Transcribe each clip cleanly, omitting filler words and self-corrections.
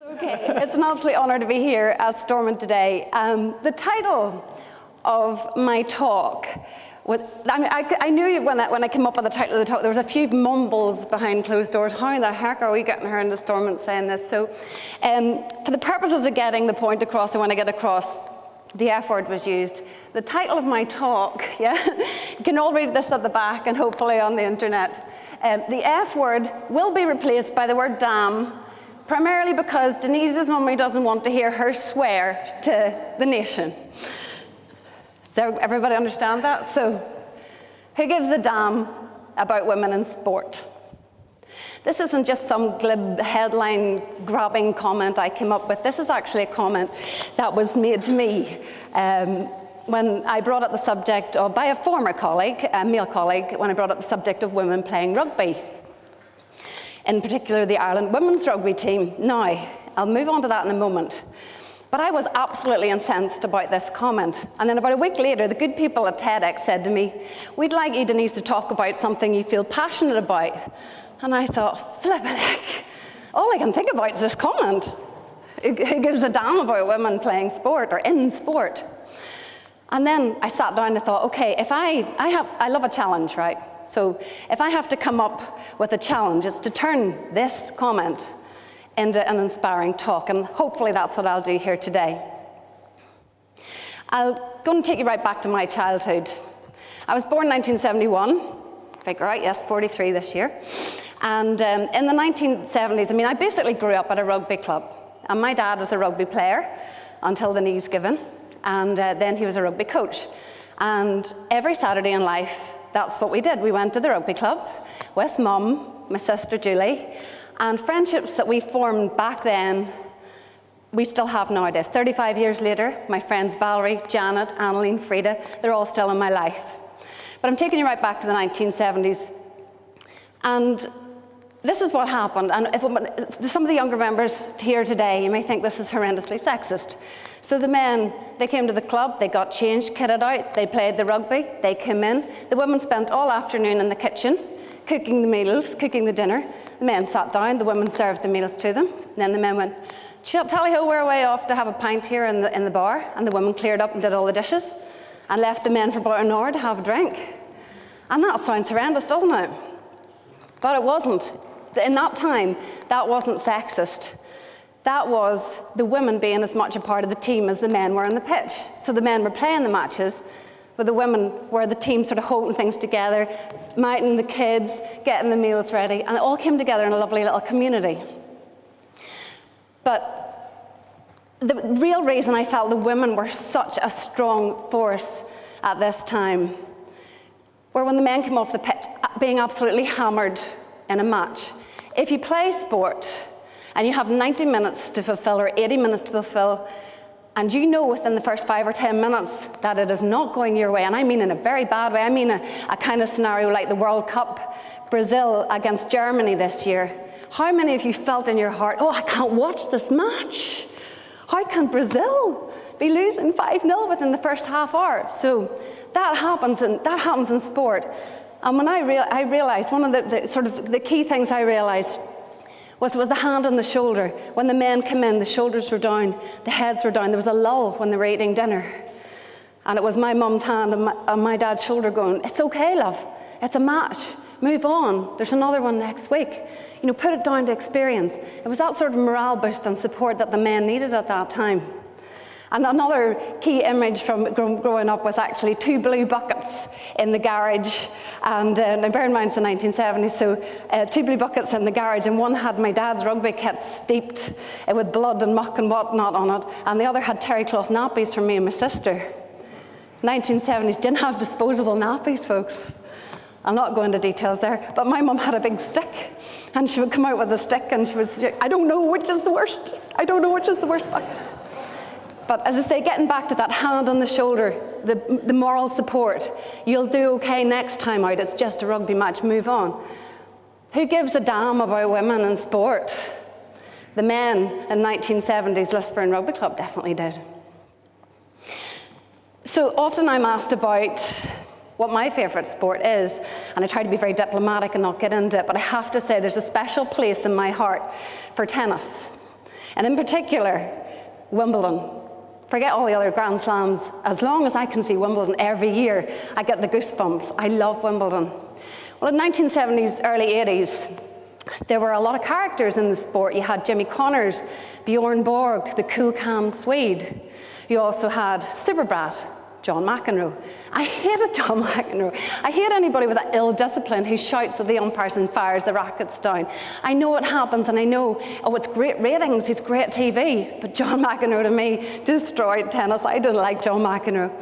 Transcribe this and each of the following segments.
Okay, it's an absolute honour to be here at Stormont today. The title of my talk, I knew when I came up with the title of the talk, there was a few mumbles behind closed doors. How the heck are we getting her into Stormont saying this? So, for the purposes of getting the point across, I want to get across, the F word was used. The title of my talk, yeah, you can all read this at the back and hopefully on the internet. The F word will be replaced by the word damn, primarily because Denise's mummy doesn't want to hear her swear to the nation. So everybody understand that? So, who gives a damn about women in sport? This isn't just some glib headline-grabbing comment I came up with. This is actually a comment that was made to me when I brought up the subject of, by a former colleague, a male colleague, when I brought up the subject of women playing rugby. In particular, the Ireland women's rugby team. Now, I'll move on to that in a moment. But I was absolutely incensed about this comment. And then about a week later, the good people at TEDx said to me, "We'd like you, Denise, to talk about something you feel passionate about." And I thought, flippin' heck, all I can think about is this comment. Who gives a damn about women playing sport or in sport? And then I sat down and thought, okay, if I love a challenge, right? So if I have to come up with a challenge, it's to turn this comment into an inspiring talk, and hopefully that's what I'll do here today. I'll go and take you right back to my childhood. I was born in 1971, figure out, yes, 43 this year. And in the 1970s, I basically grew up at a rugby club. And my dad was a rugby player until the knee's given, and then he was a rugby coach. And every Saturday in life, that's what we did. We went to the rugby club with Mum, my sister Julie, and friendships that we formed back then, we still have nowadays. 35 years later, my friends Valerie, Janet, Annalene, Frida, they're all still in my life. But I'm taking you right back to the 1970s. And this is what happened. And if some of the younger members here today, you may think this is horrendously sexist. So the men, they came to the club, they got changed, kitted out, they played the rugby, they came in. The women spent all afternoon in the kitchen, cooking the meals, cooking the dinner. The men sat down, the women served the meals to them. And then the men went, "Tally-ho, we're away off to have a pint here in the bar." And the women cleared up and did all the dishes and left the men for about an hour to have a drink. And that sounds horrendous, doesn't it? But it wasn't. In that time, that wasn't sexist. That was the women being as much a part of the team as the men were on the pitch. So the men were playing the matches, but the women were the team sort of holding things together, minding the kids, getting the meals ready, and it all came together in a lovely little community. But the real reason I felt the women were such a strong force at this time were when the men came off the pitch being absolutely hammered in a match. If you play sport and you have 90 minutes to fulfill or 80 minutes to fulfill, and you know within the first 5 or 10 minutes that it is not going your way, and I mean in a very bad way, I mean a kind of scenario like the World Cup, Brazil against Germany this year. How many of you felt in your heart, oh, I can't watch this match. How can Brazil be losing 5-0 within the first half hour? So that happens in sport. And when I realized, one of the key things I realized was the hand on the shoulder. When the men came in, the shoulders were down, the heads were down. There was a lull when they were eating dinner. And it was my mum's hand on my dad's shoulder going, "It's okay, love. It's a match. Move on. There's another one next week. Put it down to experience." It was that sort of morale boost and support that the men needed at that time. And another key image from growing up was actually 2 blue buckets in the garage. And now bear in mind it's the 1970s, so 2 blue buckets in the garage, and one had my dad's rugby kit steeped with blood and muck and whatnot on it, and the other had terry cloth nappies for me and my sister. 1970s didn't have disposable nappies, folks. I'll not go into details there, but my mum had a big stick, and she would come out with a stick, and she was, "I don't know which is the worst. I don't know which is the worst bucket." But as I say, getting back to that hand on the shoulder, the moral support, you'll do okay next time out, it's just a rugby match, move on. Who gives a damn about women in sport? The men in 1970s Lisburn Rugby Club definitely did. So often I'm asked about what my favourite sport is, and I try to be very diplomatic and not get into it, but I have to say there's a special place in my heart for tennis. And in particular, Wimbledon. Forget all the other Grand Slams. As long as I can see Wimbledon every year, I get the goosebumps. I love Wimbledon. Well, in the 1970s, early 80s, there were a lot of characters in the sport. You had Jimmy Connors, Bjorn Borg, the cool, calm Swede. You also had Superbrat, John McEnroe. I hated John McEnroe. I hate anybody with that ill discipline who shouts at the umpires and fires the rackets down. I know it happens, and I know, oh, it's great ratings, it's great TV, but John McEnroe to me destroyed tennis. I didn't like John McEnroe.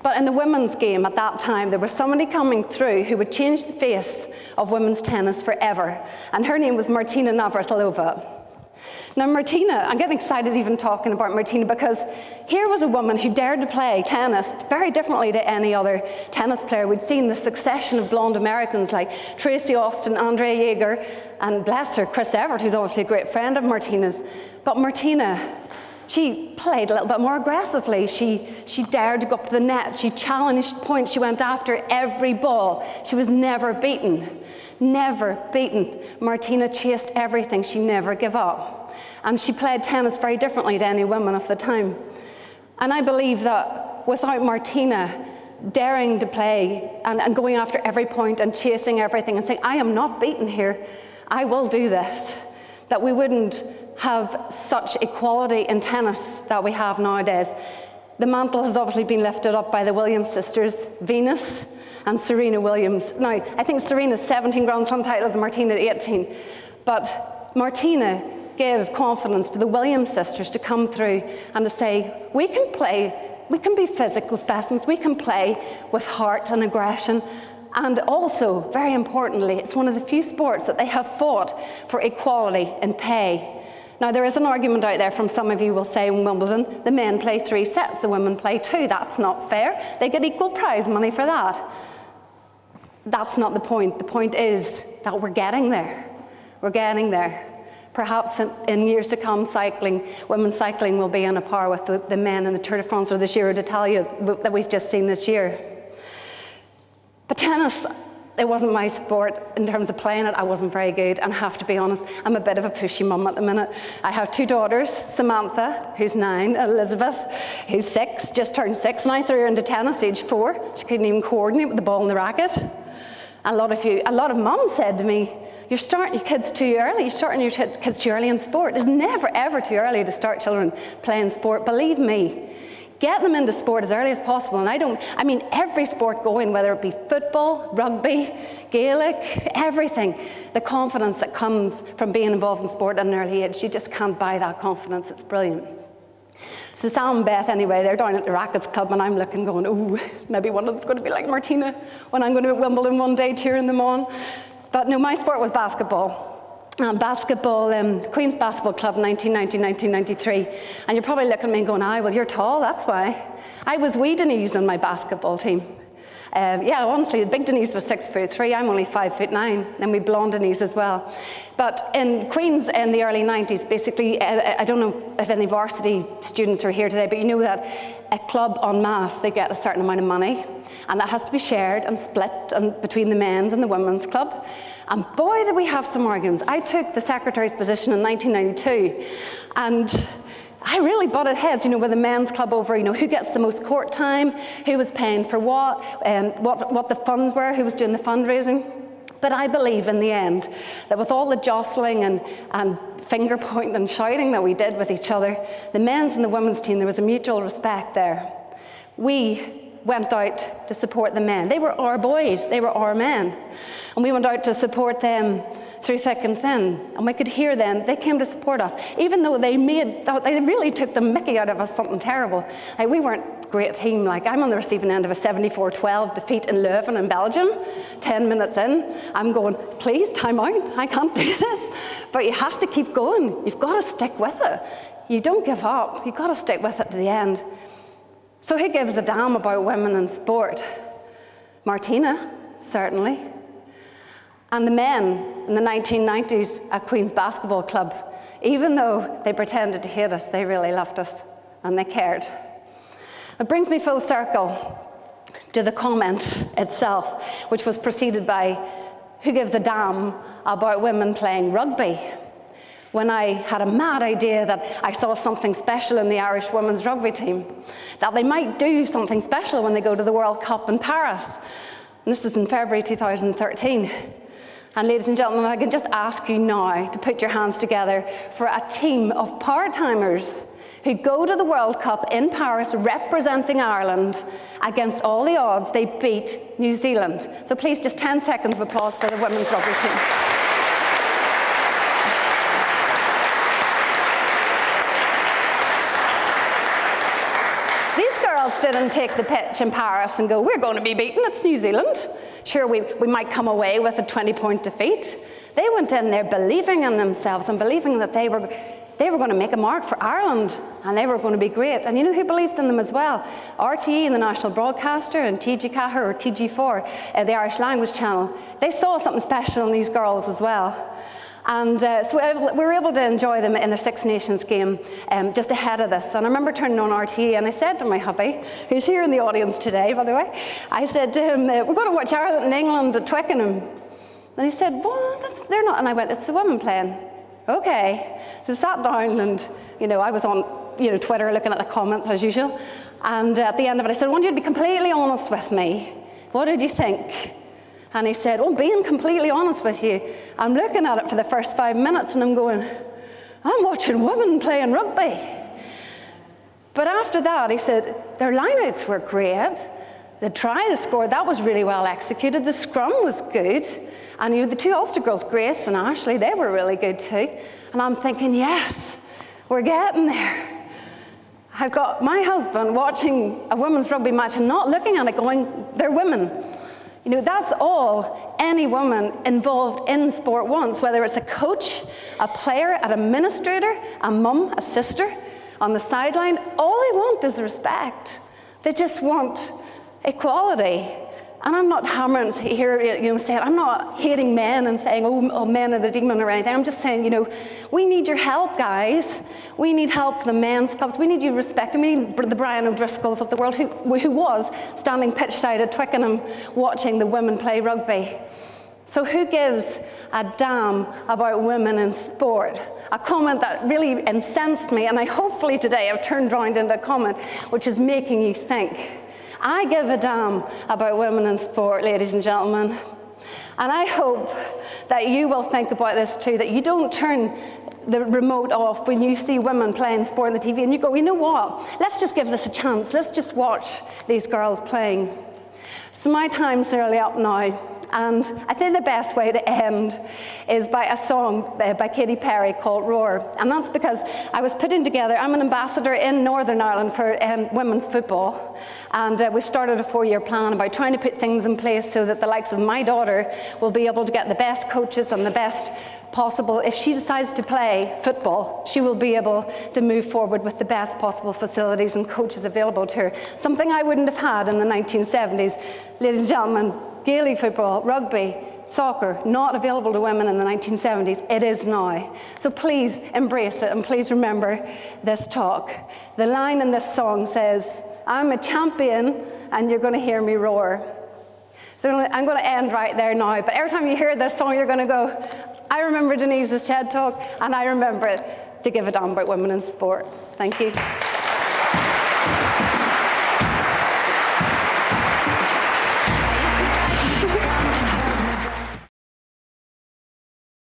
But in the women's game at that time, there was somebody coming through who would change the face of women's tennis forever, and her name was Martina Navratilova. Now Martina, I'm getting excited even talking about Martina, because here was a woman who dared to play tennis very differently to any other tennis player. We'd seen the succession of blonde Americans like Tracy Austin, Andrea Jaeger, and bless her, Chris Evert, who's obviously a great friend of Martina's. But Martina, she played a little bit more aggressively. She dared to go up to the net. She challenged points. She went after every ball. She was never beaten. Never beaten. Martina chased everything. She never gave up. And she played tennis very differently to any women of the time. And I believe that without Martina daring to play and going after every point and chasing everything and saying, I am not beaten here, I will do this, that we wouldn't have such equality in tennis that we have nowadays. The mantle has obviously been lifted up by the Williams sisters, Venus and Serena Williams. Now, I think Serena's 17 Grand Slam titles and Martina 18. But Martina gave confidence to the Williams sisters to come through and to say, we can play, we can be physical specimens, we can play with heart and aggression. And also, very importantly, it's one of the few sports that they have fought for equality in pay. Now, there is an argument out there from some of you will say in Wimbledon, the men play 3 sets, the women play 2. That's not fair. They get equal prize money for that. That's not the point. The point is that we're getting there. We're getting there. Perhaps in years to come, women's cycling will be on a par with the men in the Tour de France or the Giro d'Italia that we've just seen this year. But tennis, it wasn't my sport in terms of playing it. I wasn't very good, and I have to be honest, I'm a bit of a pushy mum at the minute. I have 2 daughters, Samantha, who's 9, Elizabeth, who's 6, just turned 6, and I threw her into tennis age 4. She couldn't even coordinate with the ball and the racket. A lot of mums said to me, you're starting your kids too early. You're starting your kids too early in sport. It's never, ever too early to start children playing sport. Believe me, get them into sport as early as possible. And I mean every sport going, whether it be football, rugby, Gaelic, everything. The confidence that comes from being involved in sport at an early age, you just can't buy that confidence. It's brilliant. So Sam and Beth, anyway, they're down at the Rackets Club, and I'm looking going, ooh, maybe one of them's going to be like Martina when I'm going to be at Wimbledon one day cheering them on. But no, my sport was basketball. Queen's Basketball Club, 1990-1993. And you're probably looking at me and going, well, you're tall, that's why. I was wee Denise on my basketball team. Yeah, honestly, the big Denise was 6'3", I'm only 5'9", and we blonde Denise as well. But in Queen's in the early 90s, basically, I don't know if any varsity students are here today, but you know that a club en masse, they get a certain amount of money, and that has to be shared and split between the men's and the women's club. And boy, did we have some arguments. I took the secretary's position in 1992, and I really butted heads, with the men's club over, who gets the most court time, who was paying for what the funds were, who was doing the fundraising. But I believe in the end that with all the jostling and finger pointing and shouting that we did with each other, the men's and the women's team, there was a mutual respect there. We went out to support the men. They were our boys, they were our men. And we went out to support them through thick and thin, and we could hear them. They came to support us, even though they really took the mickey out of us, something terrible. Like, we weren't a great team. Like, I'm on the receiving end of a 74-12 defeat in Leuven in Belgium. 10 minutes in, I'm going, please, time out. I can't do this. But you have to keep going. You've got to stick with it. You don't give up. You've got to stick with it to the end. So who gives a damn about women in sport? Martina, certainly. And the men in the 1990s at Queen's Basketball Club, even though they pretended to hate us, they really loved us and they cared. It brings me full circle to the comment itself, which was preceded by, who gives a damn about women playing rugby? when I had a mad idea that I saw something special in the Irish women's rugby team, that they might do something special when they go to the World Cup in Paris. And this is in February 2013. And ladies and gentlemen, I can just ask you now to put your hands together for a team of part-timers who go to the World Cup in Paris representing Ireland. Against all the odds, they beat New Zealand. So please, just 10 seconds of applause for the women's rugby team. These girls didn't take the pitch in Paris and go, we're going to be beaten, it's New Zealand. Sure, we might come away with a 20-point defeat. They went in there believing in themselves and believing that they were going to make a mark for Ireland and they were going to be great. And you know who believed in them as well? RTE, the national broadcaster, and TG4 or TG4, the Irish language channel. They saw something special in these girls as well. And so we were able to enjoy them in their Six Nations game just ahead of this. And I remember turning on RTE and I said to my hubby, who's here in the audience today, by the way, I said to him, we're going to watch Ireland and England at Twickenham. And he said, well, they're not. And I went, it's the women playing. Okay. So I sat down and, I was on, Twitter looking at the comments as usual. And at the end of it, I said, I want you to be completely honest with me. What did you think? And he said, well, being completely honest with you, I'm looking at it for the first 5 minutes and I'm going, I'm watching women playing rugby. But after that, he said, their lineouts were great. The try they scored, that was really well executed. The scrum was good. And the two Ulster girls, Grace and Ashley, they were really good too. And I'm thinking, yes, we're getting there. I've got my husband watching a women's rugby match and not looking at it going, they're women. That's all any woman involved in sport wants, whether it's a coach, a player, an administrator, a mum, a sister, on the sideline. All they want is respect. They just want equality. And I'm not hammering here, saying, I'm not hating men and saying, oh, men are the demon or anything. I'm just saying, we need your help, guys. We need help for the men's clubs. We need your respect. And we need the Brian O'Driscolls of the world who was standing pitchside at Twickenham watching the women play rugby. So who gives a damn about women in sport? A comment that really incensed me, and hopefully today I've turned around into a comment which is making you think. I give a damn about women in sport, ladies and gentlemen. And I hope that you will think about this too, that you don't turn the remote off when you see women playing sport on the TV and you go, you know what, let's just give this a chance. Let's just watch these girls playing. So my time's nearly up now. And I think the best way to end is by a song by Katy Perry called Roar. And that's because I was putting together, I'm an ambassador in Northern Ireland for women's football. And we've started a 4-year plan about trying to put things in place so that the likes of my daughter will be able to get the best coaches and the best possible. If she decides to play football, she will be able to move forward with the best possible facilities and coaches available to her. Something I wouldn't have had in the 1970s. Ladies and gentlemen, Gaelic football, rugby, soccer, not available to women in the 1970s. It is now. So please embrace it and please remember this talk. The line in this song says, I'm a champion and you're going to hear me roar. So I'm going to end right there now. But every time you hear this song, you're going to go, I remember Denise's TED Talk and I remember to give a damn about women in sport. Thank you.